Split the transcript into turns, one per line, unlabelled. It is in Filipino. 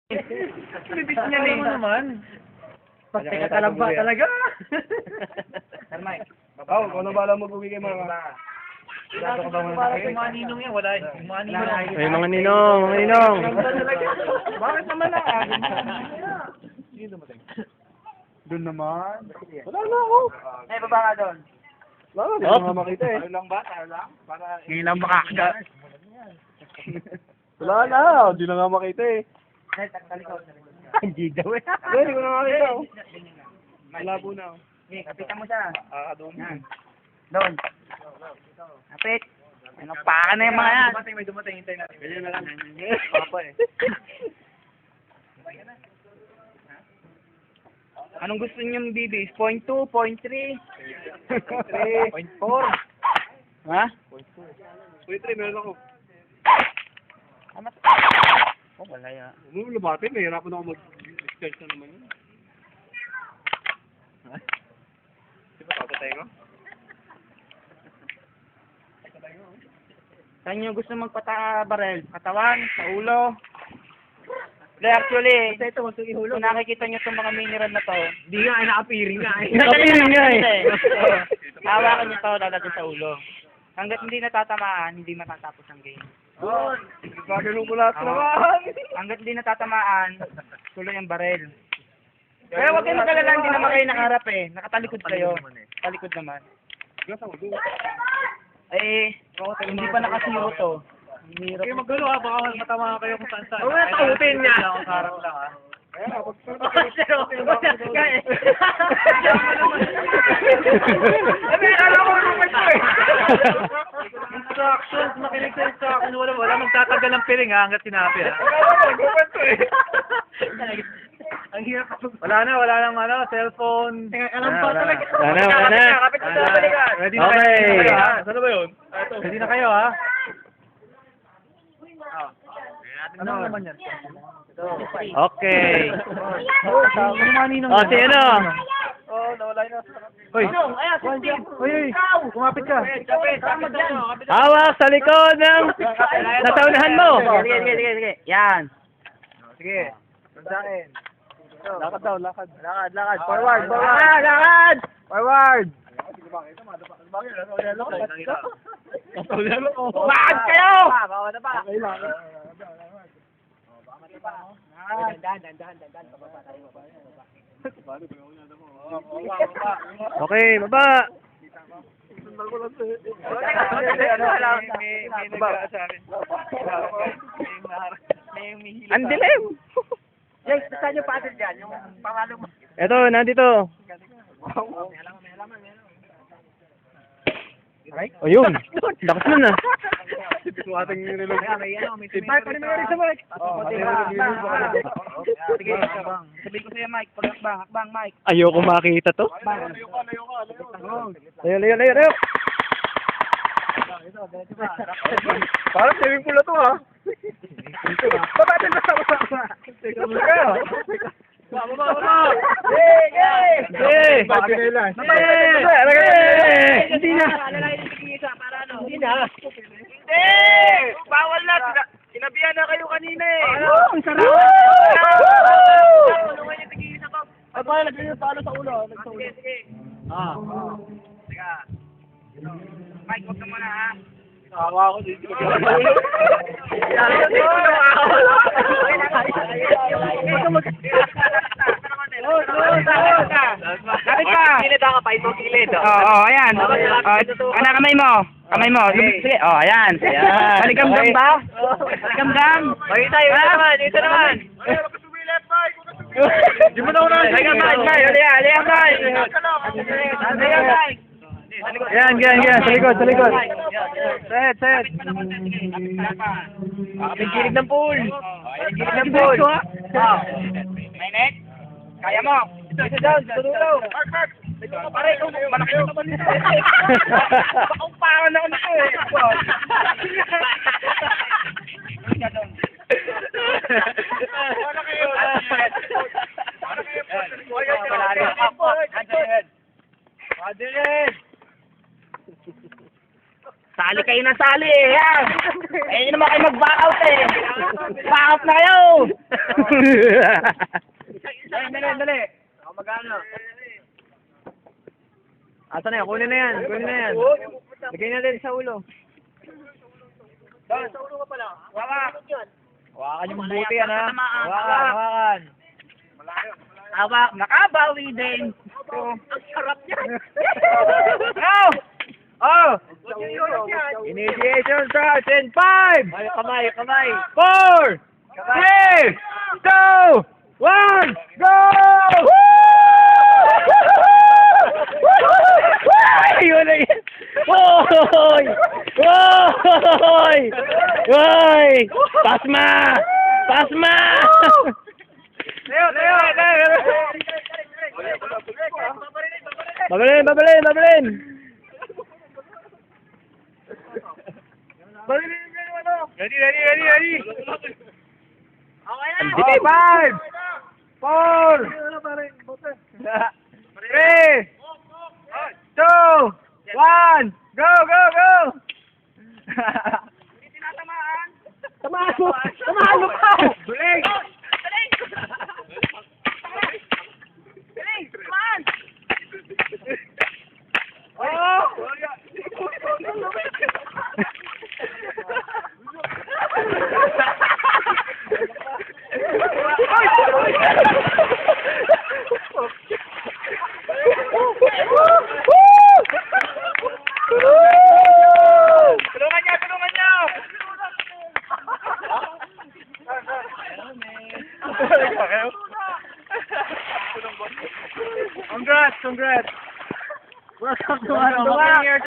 Bibis niya na mo naman.
Pagka ka talamba talaga.
Sir Mike.
Oo, kung ano bala mo bumigay mo.
Sigurado ka ba muna? Yung mga ninong yan, wala. Yung mga ninong.
Ay, mga ninong, mga ninong.
Bakit naman na? Doon naman. Wala na ako.
Ay, baba ka doon.
Wala na, hindi nga makita eh.
Tayo lang ba? Tayo lang? Para...
Ngayon lang makakita. Wala na, hindi na nga makita eh.
Ay, talikod.
Hindi daw eh. Hindi ko na makita oh. Malabo na oh.
Okay, kapitan mo siya.
Doon.
Yan. Doon. Kapit. Ano pa na yung mga yan? May dumating, hintay natin.
Ganyan na lang. Papa eh.
Anong gusto niyong bibis? 0.2, 0.3? 0.4? Ha?
0.3 meron ako.
Tama. Oh, wala ya.
Lumatin, nahihirapan ako mag-discharge na naman yun. Di ba papatay ko?
Saan niyo gusto magpata-barel? Katawan? Sa ulo? Hindi, actually, kung nakikita niyo itong mga mineral na to,
Hindi nga, nakapiring nga eh.
Nakapiring nga eh.
Hawakan niyo to, lalagay sa ulo. Hanggat hindi natatamaan, hindi matatapos ang game.
Doon! Gagano ko lahat naman!
Hanggat hindi natatamaan, tuloy ang barel. Pero huwag kayo mag-alala, hindi naman kayo nakaharap eh. Nakatalikod kayo. Talikod naman. Eh, hindi pa nakasiro to. Hirap.
Kaya mag-gulo ha, baka matama kayo kung saan-saan.
Huwag na takutin niya.
Ako sa harap lang ha. Kaya nga,
Instructions, makinig sa instructions. Wala magtatagal ng piring ha, hanggat sinabi ha. Ang hirap. Wala nang ano, cellphone.
Alam pa talaga.
Wala na.
Kapit mo sa balikan.
Ready na kayo.
Saan ba yun?
Ready na kayo ha. Ano naman yan?
Okay.
Ano
O, si ano?
Oo, nawala na.
Hoy.
Hoy, kumapit ka.
Hawak sa likod ng nasaunahan mo.
Sige. Yan.
Sige. Saan? Lakad daw, lakad.
Lakad. Forward. Lakad. Forward. Lakad kayo!
Okay lang.
Okay, baba.
Ang dilim! Yes, saan yung pattern dyan? Yung pangalan mo.
Eto, nandito. O yun. Lakas nun ah.
Ito ating nilog.
Mike, ano nangyari sa Mike? Sige, sabihin ko sa'yo Mike, hakbang Mike.
Ayoko makita to. Layo.
Parang swimming pool na to ha. Papatin na sa Baba!
Hey! Hindi na.
Hindi na. Hindi! Bawal na. Sinabihan na kayo kanina eh.
Ang sarap!
Tulungan niyo tigil-isa ko.
Ay, paano lagyan yung palo sa ulo?
Sige. Teka. Mike, huwag ka muna ha.
Nakawa ako dito.
Kapit ka! Gilid ka pa, ito gilid. Oo, ayan. Ano, kamay mo. Sige, ayan. Paligam-gam ba? Paligam-gam. Dito naman.
Di mo na ako na.
Ayan, Mike.
Yan. Sa likod.
Set. Kapit gilid ng pool. May net? Kaya mo. Isa down, tulo. Mark. Pare, ikaw malaki naman nito. Pakumparan ako nito eh. Sali kayo na sali eh. Ayun naman kayo mag-back out eh. Back out na kayo.
Dali. Ako magano. Asa na yan? Kunin na yan. Lagay na din sa ulo. Sa ulo ka pala. Hawakan yung mabuti yan ha. Hawakan.
Hawak, nakabawi din. Ang sarap niya.
Initiation starts in 5! Kamay! 4! 3! 2! 1! Go! Yun na yan! Woy! Pasma! Leo! Babalin! Ready! Okay, 5! 4! 3! 2! 1! Go! Tamahan mo pa! Buling! Tulungan niyo! Congrats! Welcome to our